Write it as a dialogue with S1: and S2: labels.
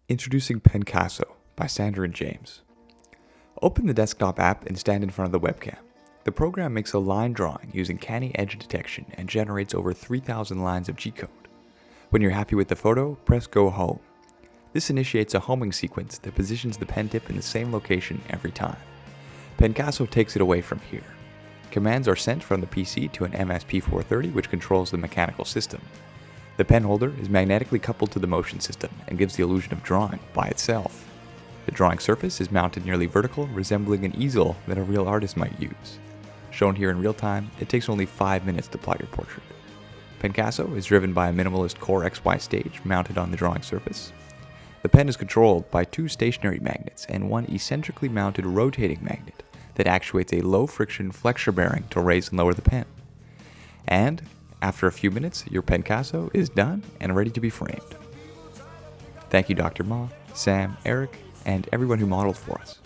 S1: Introducing Pencasso by Sandra and James. Open the desktop app and stand in front of the webcam. The program makes a line drawing using canny edge detection and generates over 3,000 lines of G-code. When you're happy with the photo, press Go Home. This initiates a homing sequence that positions the pen tip in the same location every time. Pencasso takes it away from here. Commands are sent from the PC to an MSP430 which controls the mechanical system. The pen holder is magnetically coupled to the motion system and gives the illusion of drawing by itself. The drawing surface is mounted nearly vertical, resembling an easel that a real artist might use. Shown here in real time, it takes only 5 minutes to plot your portrait. Pencasso is driven by a minimalist Core XY stage mounted on the drawing surface. The pen is controlled by 2 stationary magnets and 1 eccentrically mounted rotating magnet that actuates a low-friction flexure bearing to raise and lower the pen. And after a few minutes, your Pencasso is done and ready to be framed. Thank you Dr. Ma, Sam, Eric, and everyone who modeled for us.